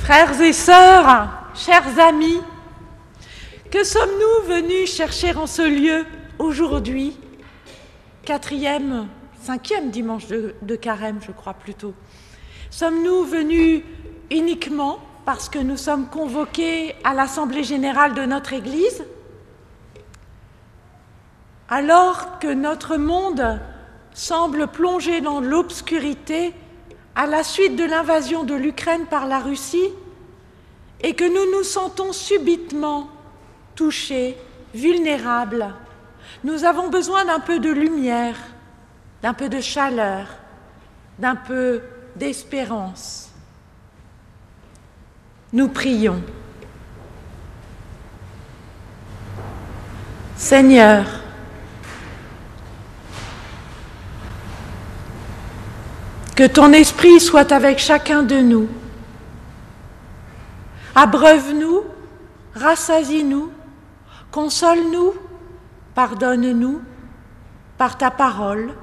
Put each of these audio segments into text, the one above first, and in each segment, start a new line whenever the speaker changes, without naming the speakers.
Frères et sœurs, chers amis, que sommes-nous venus chercher en ce lieu aujourd'hui, 5e dimanche de Carême, je crois plutôt. Sommes-nous venus uniquement parce que nous sommes convoqués à l'Assemblée générale de notre Église? Alors que notre monde semble plongé dans l'obscurité à la suite de l'invasion de l'Ukraine par la Russie et que nous nous sentons subitement touchés, vulnérables, nous avons besoin d'un peu de lumière, d'un peu de chaleur, d'un peu d'espérance. Nous prions. Seigneur, que ton esprit soit avec chacun de nous. Abreuve-nous, rassasie-nous, console-nous, pardonne-nous par ta parole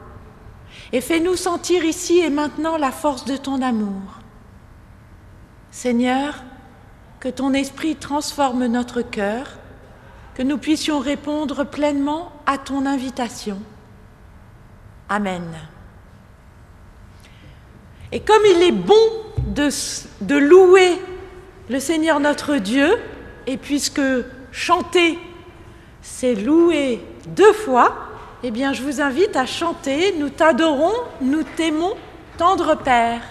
et fais-nous sentir ici et maintenant la force de ton amour. Seigneur, que ton esprit transforme notre cœur, que nous puissions répondre pleinement à ton invitation. Amen. Et comme il est bon de louer le Seigneur notre Dieu, et puisque chanter, c'est louer 2 fois, eh bien je vous invite à chanter « Nous t'adorons, nous t'aimons, tendre Père ».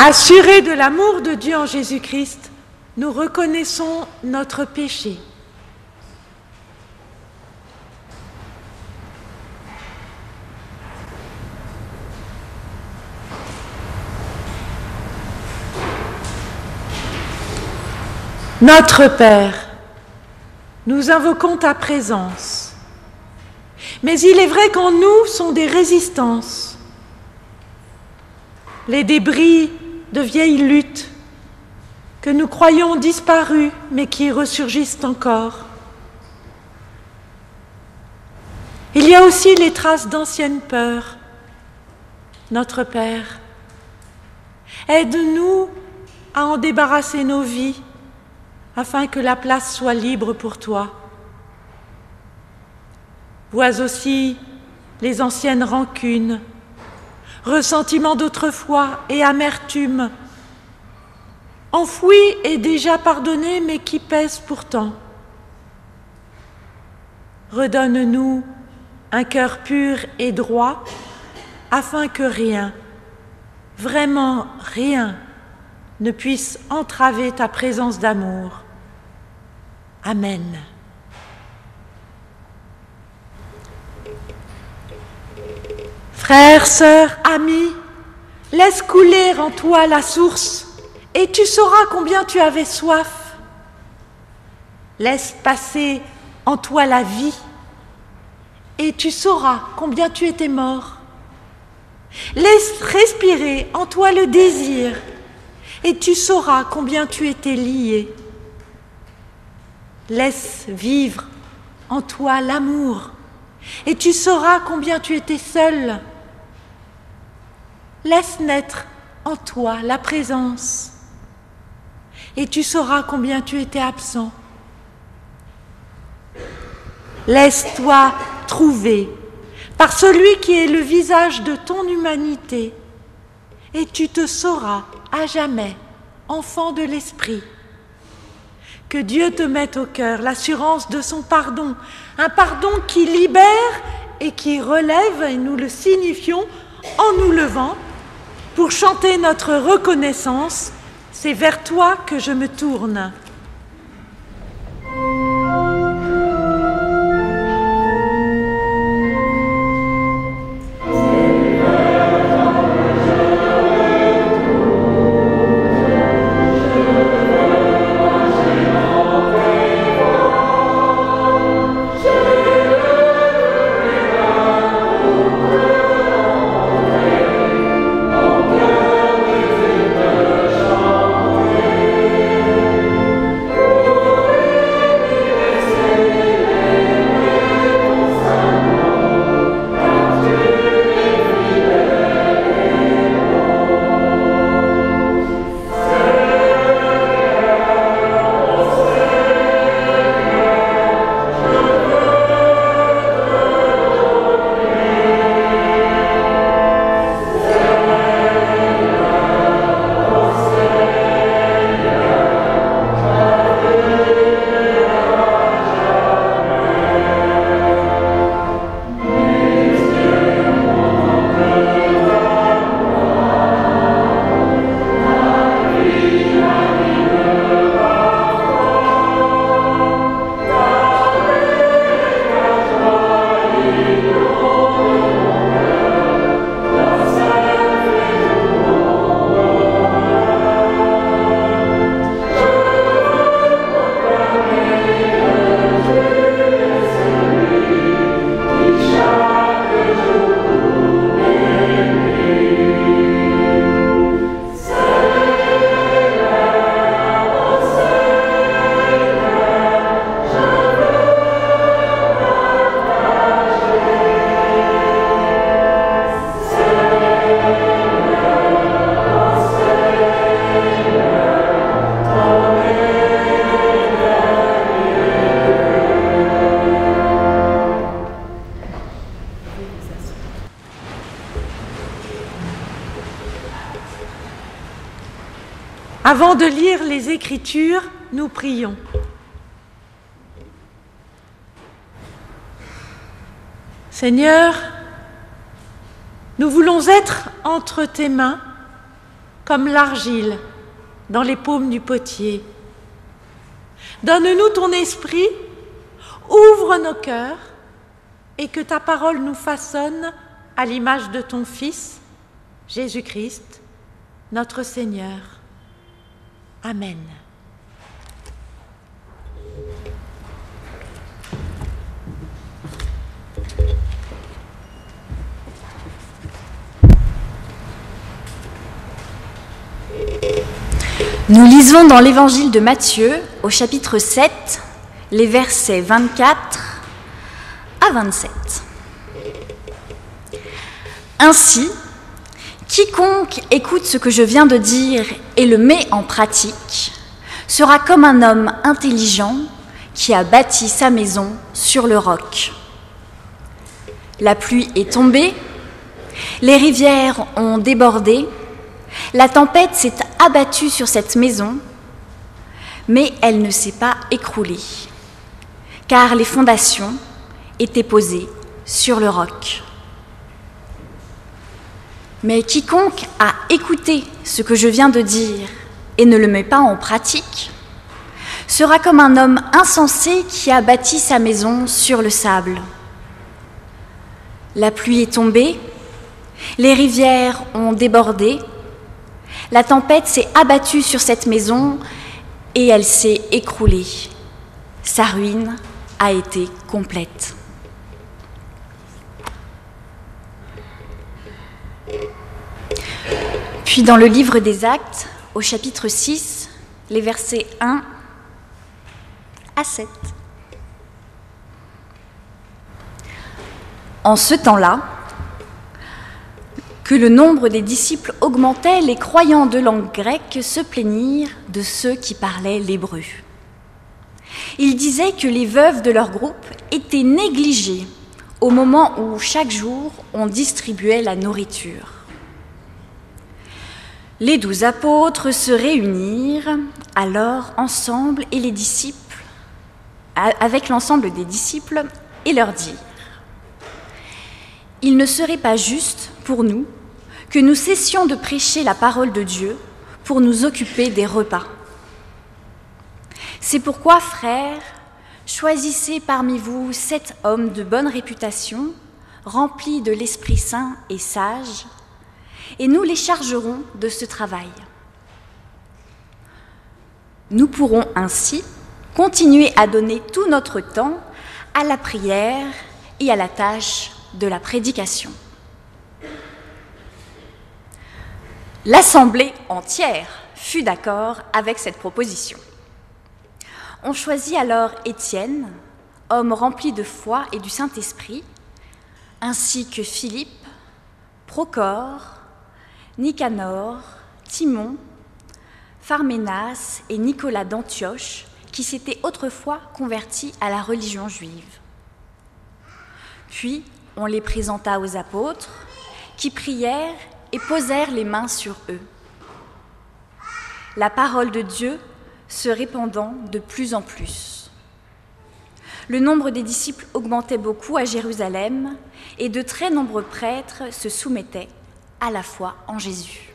Assurés de l'amour de Dieu en Jésus-Christ, nous reconnaissons notre péché. Notre Père, nous invoquons ta présence. Mais il est vrai qu'en nous sont des résistances, les débris de vieilles luttes que nous croyons disparues mais qui ressurgissent encore. Il y a aussi les traces d'anciennes peurs. Notre Père, aide-nous à en débarrasser nos vies afin que la place soit libre pour toi. Vois aussi les anciennes rancunes, ressentiments d'autrefois et amertume, enfouis et déjà pardonnés mais qui pèsent pourtant. Redonne-nous un cœur pur et droit afin que rien, vraiment rien, ne puisse entraver ta présence d'amour. Amen. Frères, sœurs, amis, laisse couler en toi la source, et tu sauras combien tu avais soif. Laisse passer en toi la vie, et tu sauras combien tu étais mort. Laisse respirer en toi le désir, et tu sauras combien tu étais lié. Laisse vivre en toi l'amour, et tu sauras combien tu étais seul. Laisse naître en toi la présence, et tu sauras combien tu étais absent. Laisse-toi trouver par celui qui est le visage de ton humanité, et tu te sauras à jamais enfant de l'Esprit. Que Dieu te mette au cœur l'assurance de son pardon, un pardon qui libère et qui relève, et nous le signifions en nous levant pour chanter notre reconnaissance. C'est vers toi que je me tourne. Avant de lire les Écritures, nous prions. Seigneur, nous voulons être entre tes mains comme l'argile dans les paumes du potier. Donne-nous ton esprit, ouvre nos cœurs et que ta parole nous façonne à l'image de ton Fils, Jésus-Christ, notre Seigneur. Amen.
Nous lisons dans l'évangile de Matthieu, au chapitre 7, les versets 24 à 27. Ainsi, quiconque écoute ce que je viens de dire et le met en pratique sera comme un homme intelligent qui a bâti sa maison sur le roc. La pluie est tombée, les rivières ont débordé, la tempête s'est abattue sur cette maison, mais elle ne s'est pas écroulée, car les fondations étaient posées sur le roc. Mais quiconque a écouté ce que je viens de dire et ne le met pas en pratique sera comme un homme insensé qui a bâti sa maison sur le sable. La pluie est tombée, les rivières ont débordé, la tempête s'est abattue sur cette maison et elle s'est écroulée. Sa ruine a été complète. Puis dans le livre des Actes, au chapitre 6, les versets 1 à 7. En ce temps-là, que le nombre des disciples augmentait, les croyants de langue grecque se plaignirent de ceux qui parlaient l'hébreu. Ils disaient que les veuves de leur groupe étaient négligées au moment où chaque jour on distribuait la nourriture. Les 12 apôtres se réunirent alors ensemble et les disciples, avec l'ensemble des disciples, et leur dirent : il ne serait pas juste pour nous que nous cessions de prêcher la parole de Dieu pour nous occuper des repas. C'est pourquoi, frères, choisissez parmi vous 7 hommes de bonne réputation, remplis de l'Esprit Saint et sages, et nous les chargerons de ce travail. Nous pourrons ainsi continuer à donner tout notre temps à la prière et à la tâche de la prédication. L'assemblée entière fut d'accord avec cette proposition. On choisit alors Étienne, homme rempli de foi et du Saint-Esprit, ainsi que Philippe, Procore, Nicanor, Timon, Pharménas et Nicolas d'Antioche, qui s'étaient autrefois convertis à la religion juive. Puis on les présenta aux apôtres, qui prièrent et posèrent les mains sur eux. La parole de Dieu se répandant de plus en plus. Le nombre des disciples augmentait beaucoup à Jérusalem, et de très nombreux prêtres se soumettaient à la foi en Jésus.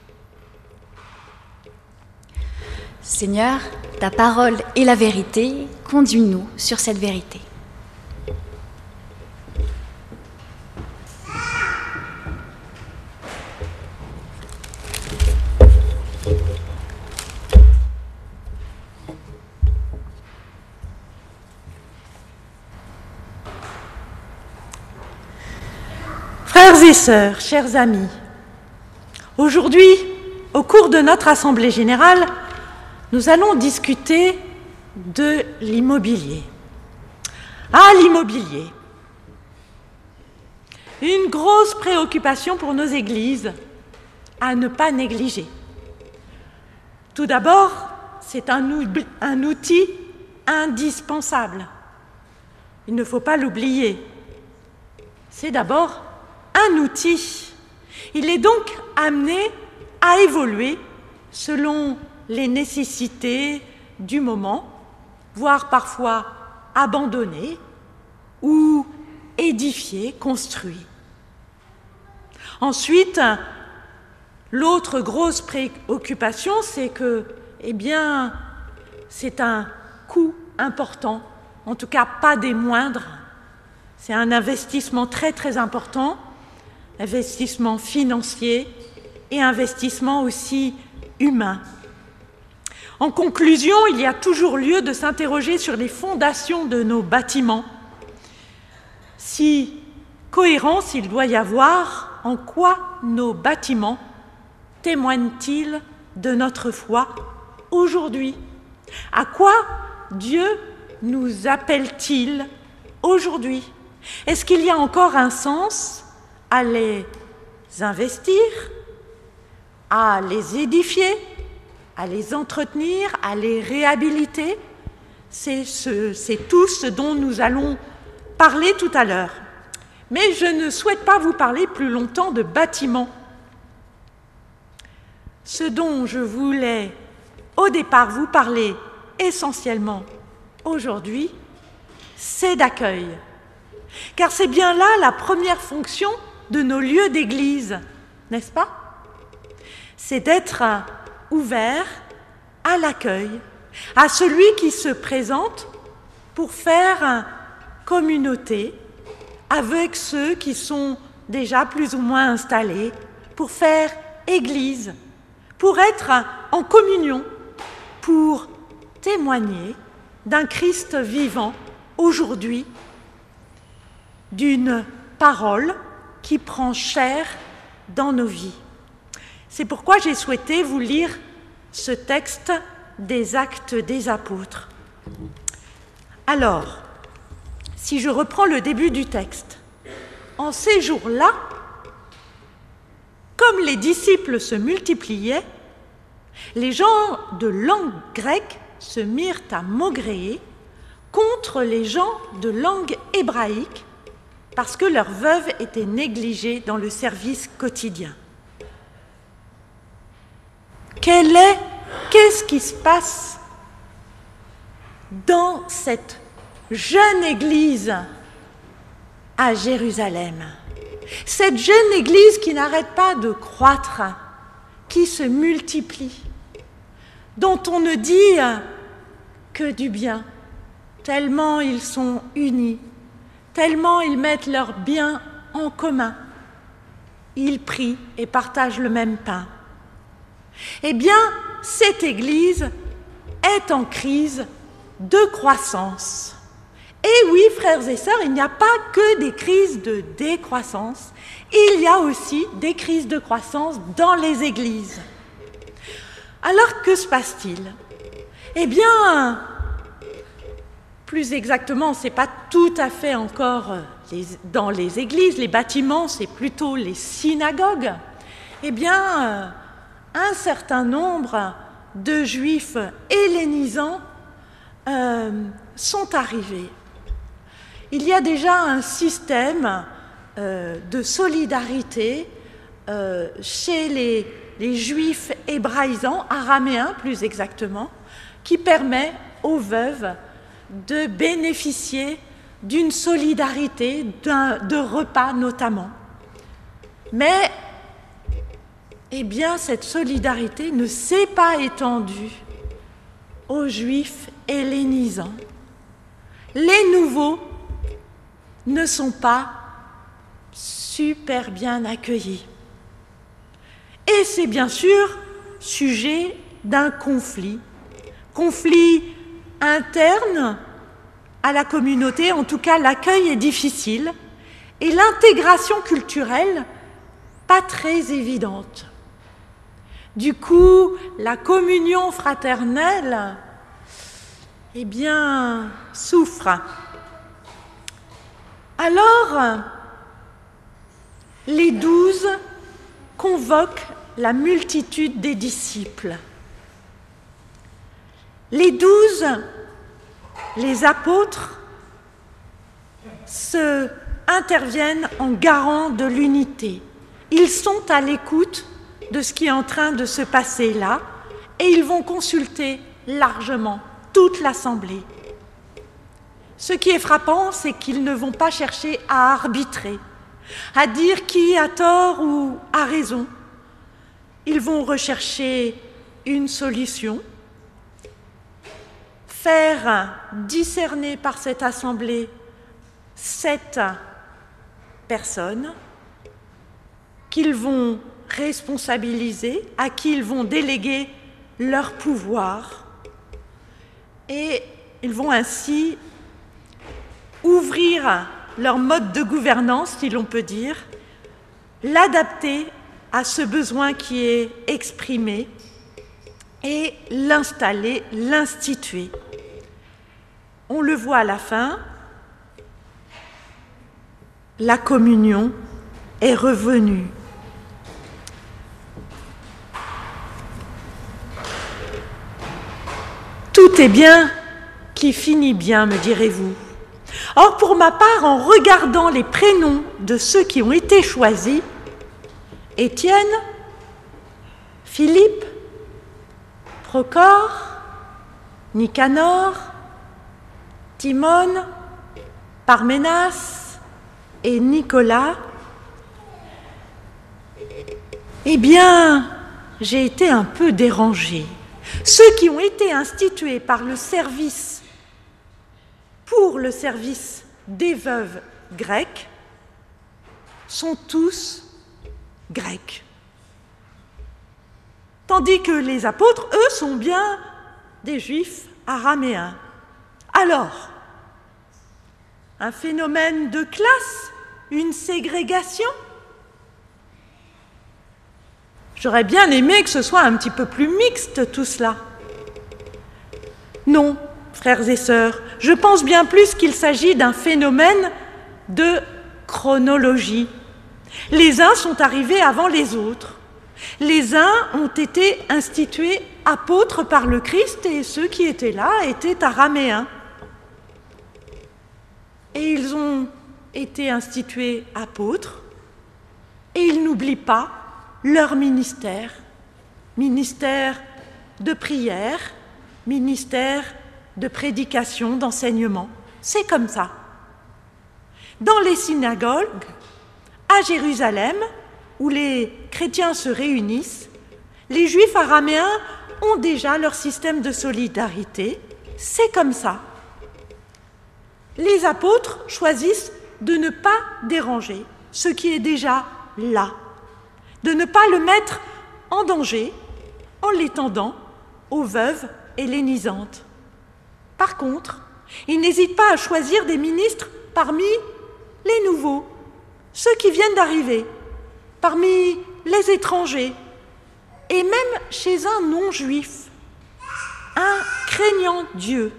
Seigneur, ta parole est la vérité, conduis-nous sur cette vérité.
Frères et sœurs, chers amis, aujourd'hui, au cours de notre Assemblée générale, nous allons discuter de l'immobilier. Ah, l'immobilier! Une grosse préoccupation pour nos églises, à ne pas négliger. Tout d'abord, c'est un outil indispensable. Il ne faut pas l'oublier. C'est d'abord un outil. Il est donc amené à évoluer selon les nécessités du moment, voire parfois abandonné ou édifié, construit. Ensuite, l'autre grosse préoccupation, c'est que, c'est un coût important, en tout cas pas des moindres. C'est un investissement très très important, investissement financier et investissement aussi humain. En conclusion, il y a toujours lieu de s'interroger sur les fondations de nos bâtiments. Si cohérence il doit y avoir, en quoi nos bâtiments témoignent-ils de notre foi aujourd'hui? À quoi Dieu nous appelle-t-il aujourd'hui? Est-ce qu'il y a encore un sens à les investir, à les édifier, à les entretenir, à les réhabiliter? C'est tout ce dont nous allons parler tout à l'heure. Mais je ne souhaite pas vous parler plus longtemps de bâtiments. Ce dont je voulais au départ vous parler essentiellement aujourd'hui, c'est d'accueil. Car c'est bien là la première fonction de nos lieux d'église, n'est-ce pas? C'est d'être ouvert à l'accueil, à celui qui se présente pour faire communauté avec ceux qui sont déjà plus ou moins installés, pour faire église, pour être en communion, pour témoigner d'un Christ vivant aujourd'hui, d'une parole qui prend chair dans nos vies. C'est pourquoi j'ai souhaité vous lire ce texte des Actes des Apôtres. Alors, si je reprends le début du texte, en ces jours-là, comme les disciples se multipliaient, les gens de langue grecque se mirent à maugréer contre les gens de langue hébraïque parce que leurs veuves étaient négligées dans le service quotidien. Qu'est-ce qui se passe dans cette jeune église à Jérusalem? Cette jeune église qui n'arrête pas de croître, qui se multiplie, dont on ne dit que du bien, tellement ils sont unis, tellement ils mettent leurs biens en commun. Ils prient et partagent le même pain. Eh bien, cette église est en crise de croissance. Et oui, frères et sœurs, il n'y a pas que des crises de décroissance, il y a aussi des crises de croissance dans les églises. Alors, que se passe-t-il? Eh bien, plus exactement, ce n'est pas tout à fait encore dans les églises, les bâtiments, c'est plutôt les synagogues. Eh bien, un certain nombre de juifs hellénisants sont arrivés. Il y a déjà un système de solidarité chez les juifs hébraïsants, araméens plus exactement, qui permet aux veuves de bénéficier d'une solidarité, de repas notamment. Mais, eh bien, cette solidarité ne s'est pas étendue aux juifs hellénisants. Les nouveaux ne sont pas super bien accueillis. Et c'est bien sûr sujet d'un conflit interne à la communauté, en tout cas l'accueil est difficile, et l'intégration culturelle pas très évidente. Du coup, la communion fraternelle, eh bien, souffre. Alors, les 12 convoquent la multitude des disciples. Les 12, les apôtres, interviennent en garant de l'unité. Ils sont à l'écoute de ce qui est en train de se passer là et ils vont consulter largement toute l'assemblée. Ce qui est frappant, c'est qu'ils ne vont pas chercher à arbitrer, à dire qui a tort ou a raison. Ils vont rechercher une solution, faire discerner par cette assemblée 7 personnes qu'ils vont responsabiliser, à qui ils vont déléguer leur pouvoir. Et ils vont ainsi ouvrir leur mode de gouvernance, si l'on peut dire, l'adapter à ce besoin qui est exprimé et l'installer, l'instituer. On le voit à la fin, la communion est revenue. Tout est bien qui finit bien, me direz-vous. Or, pour ma part, en regardant les prénoms de ceux qui ont été choisis, Étienne, Philippe, Procore, Nicanor, Timone, Parménas et Nicolas, eh bien, j'ai été un peu dérangée. Ceux qui ont été institués par le service, pour le service des veuves grecques, sont tous grecs. Tandis que les apôtres, eux, sont bien des juifs araméens. Alors, un phénomène de classe, une ségrégation? J'aurais bien aimé que ce soit un petit peu plus mixte tout cela. Non, frères et sœurs, je pense bien plus qu'il s'agit d'un phénomène de chronologie. Les uns sont arrivés avant les autres. Les uns ont été institués apôtres par le Christ et ceux qui étaient là étaient araméens. Et ils ont été institués apôtres et ils n'oublient pas leur ministère, ministère de prière, ministère de prédication, d'enseignement. C'est comme ça. Dans les synagogues, à Jérusalem, où les chrétiens se réunissent, les juifs araméens ont déjà leur système de solidarité. C'est comme ça. Les apôtres choisissent de ne pas déranger ce qui est déjà là, de ne pas le mettre en danger en l'étendant aux veuves hellénisantes. Par contre, ils n'hésitent pas à choisir des ministres parmi les nouveaux, ceux qui viennent d'arriver, parmi les étrangers, et même chez un non-juif, un craignant Dieu.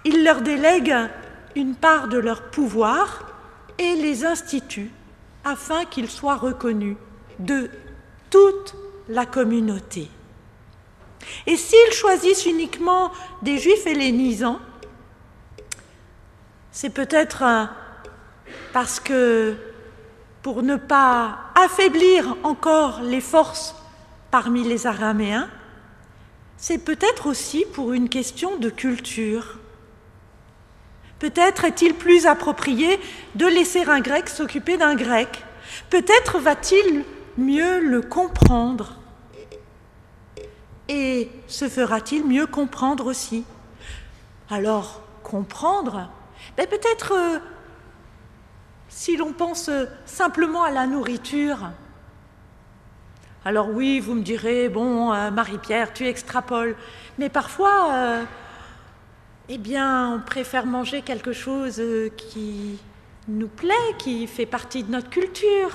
Ils leur délèguent une part de leur pouvoir et les instituent afin qu'ils soient reconnus de toute la communauté. Et s'ils choisissent uniquement des juifs hellénisants, c'est peut-être parce que, pour ne pas affaiblir encore les forces parmi les araméens, c'est peut-être aussi pour une question de culture. Peut-être est-il plus approprié de laisser un grec s'occuper d'un grec. Peut-être va-t-il mieux le comprendre. Et se fera-t-il mieux comprendre aussi? Alors, comprendre, peut-être si l'on pense simplement à la nourriture. Alors oui, vous me direz, bon, Marie-Pierre, tu extrapoles. Mais parfois, eh bien, on préfère manger quelque chose qui nous plaît, qui fait partie de notre culture.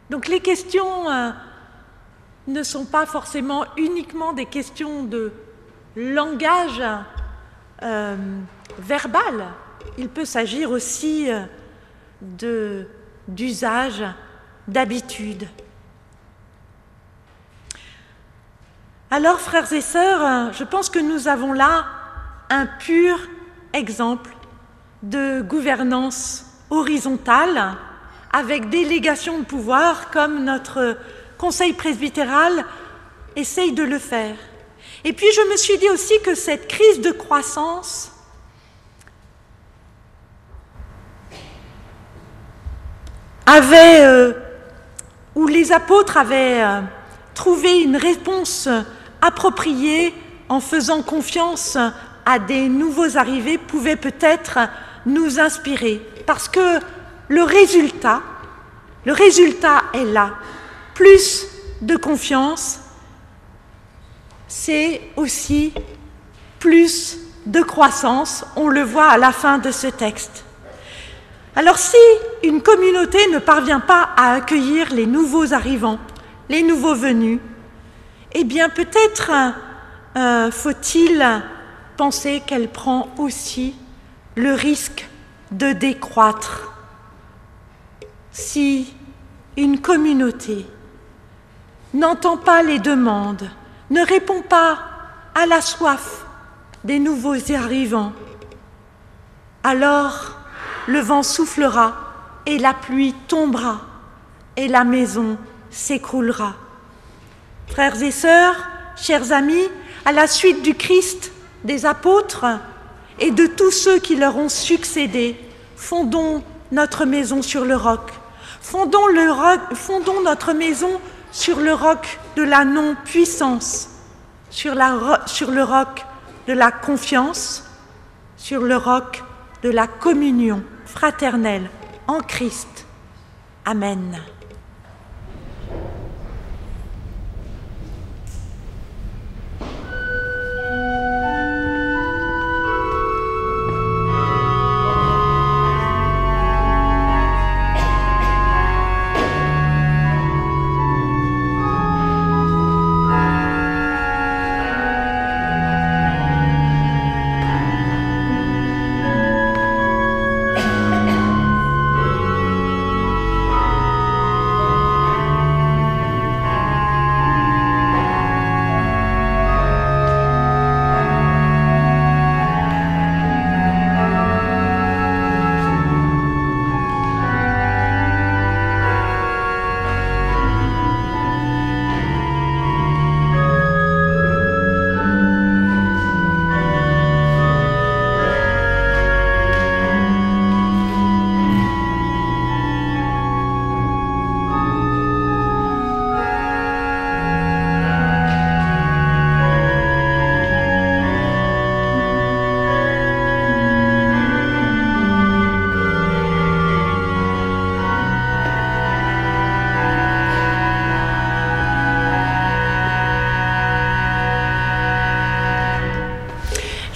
Donc les questions ne sont pas forcément uniquement des questions de langage verbal. Il peut s'agir aussi d'usage, d'habitude. Alors, frères et sœurs, je pense que nous avons là un pur exemple de gouvernance horizontale avec délégation de pouvoir comme notre conseil presbytéral essaye de le faire. Et puis je me suis dit aussi que cette crise de croissance où les apôtres avaient trouvé une réponse appropriée en faisant confiance à des nouveaux arrivés, pouvait peut-être nous inspirer. Parce que le résultat est là. Plus de confiance, c'est aussi plus de croissance. On le voit à la fin de ce texte. Alors si une communauté ne parvient pas à accueillir les nouveaux arrivants, les nouveaux venus, eh bien peut-être faut-il penser qu'elle prend aussi le risque de décroître. Si une communauté n'entend pas les demandes, ne répond pas à la soif des nouveaux arrivants, alors le vent soufflera et la pluie tombera et la maison s'écroulera. Frères et sœurs, chers amis, à la suite du Christ, des apôtres et de tous ceux qui leur ont succédé, fondons notre maison sur le roc. Fondons notre maison sur le roc de la non-puissance, sur le roc de la confiance, sur le roc de la communion fraternelle en Christ. Amen.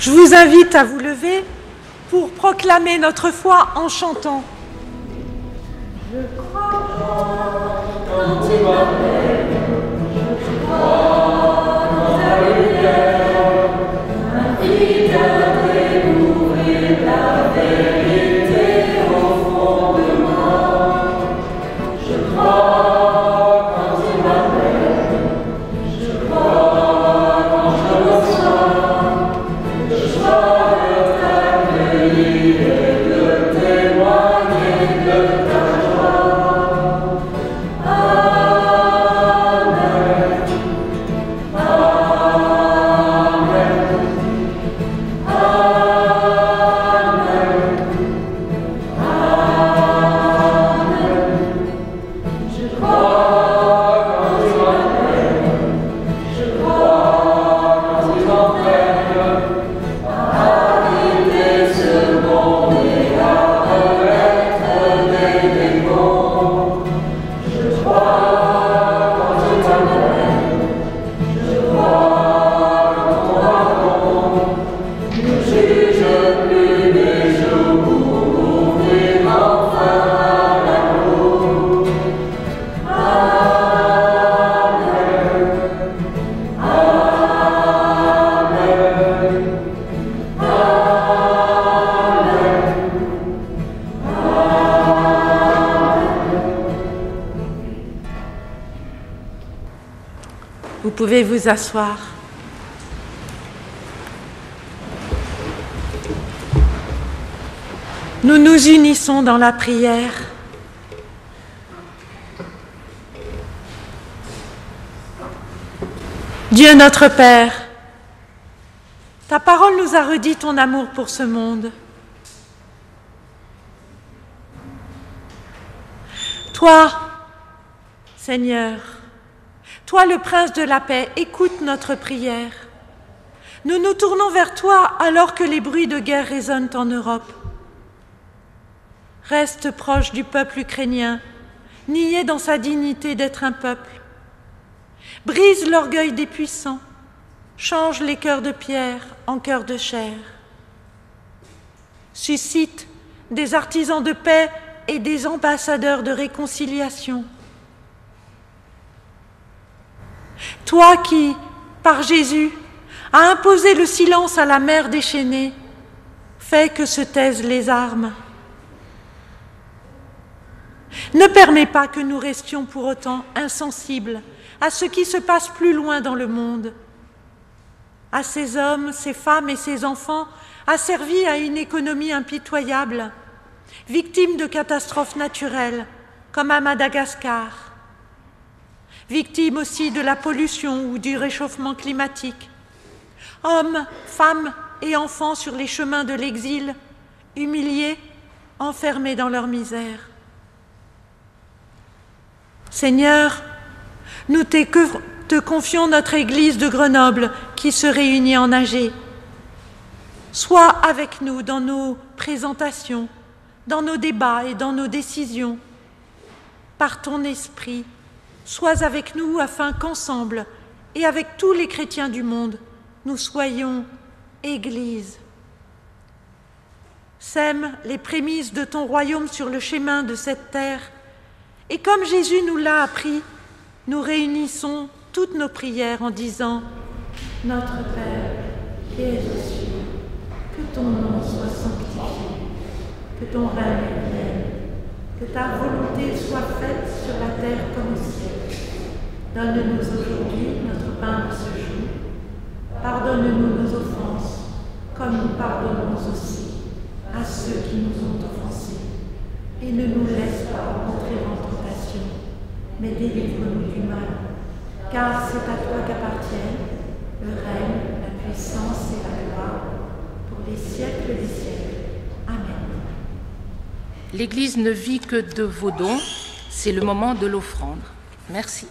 Je vous invite à vous lever pour proclamer notre foi en chantant. Je crois quand tu m'appelles, je crois dans ta lumière, invite à découvrir la vérité au fond de moi. Je crois quand tu m'appelles, je crois quand je le sens. Vous pouvez vous asseoir. Nous nous unissons dans la prière. Dieu notre Père, ta parole nous a redit ton amour pour ce monde. Toi, Seigneur, toi le Prince de la paix, écoute notre prière. Nous nous tournons vers toi alors que les bruits de guerre résonnent en Europe. Reste proche du peuple ukrainien, nié dans sa dignité d'être un peuple. Brise l'orgueil des puissants, change les cœurs de pierre en cœurs de chair. Suscite des artisans de paix et des ambassadeurs de réconciliation. Toi qui, par Jésus, as imposé le silence à la mer déchaînée, fais que se taisent les armes Ne permets pas que nous restions pour autant insensibles à ce qui se passe plus loin dans le monde, à ces hommes, ces femmes et ces enfants asservis à une économie impitoyable, victimes de catastrophes naturelles, comme à Madagascar, victimes aussi de la pollution ou du réchauffement climatique, hommes, femmes et enfants sur les chemins de l'exil, humiliés, enfermés dans leur misère. Seigneur, nous te confions notre Église de Grenoble qui se réunit en AG. Sois avec nous dans nos présentations, dans nos débats et dans nos décisions. Par ton esprit, sois avec nous afin qu'ensemble et avec tous les chrétiens du monde, nous soyons Église. Sème les prémices de ton royaume sur le chemin de cette terre, et comme Jésus nous l'a appris, nous réunissons toutes nos prières en disant « Notre Père, qui es aux cieux, que ton nom soit sanctifié, que ton règne vienne, que ta volonté soit faite sur la terre comme au ciel. Donne-nous aujourd'hui notre pain de ce jour. Pardonne-nous nos offenses, comme nous pardonnons aussi à ceux qui nous ont offensés. Et ne nous laisse pas entrer en tentation, mais délivre-nous du mal. Car c'est à toi qu'appartiennent le règne, la puissance et la gloire pour les siècles des siècles. Amen.
L'Église ne vit que de vos dons, c'est le moment de l'offrande. Merci.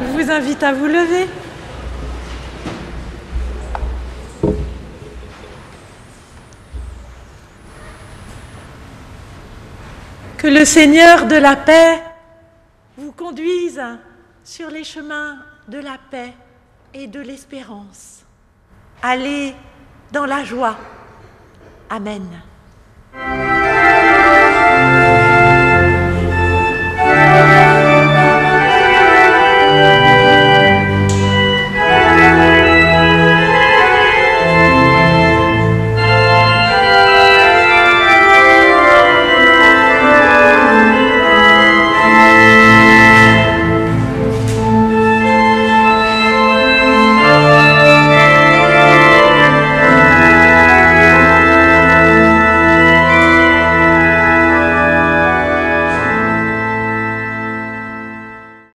Je vous invite à vous lever. Que le Seigneur de la paix vous conduise sur les chemins de la paix et de l'espérance. Allez dans la joie. Amen.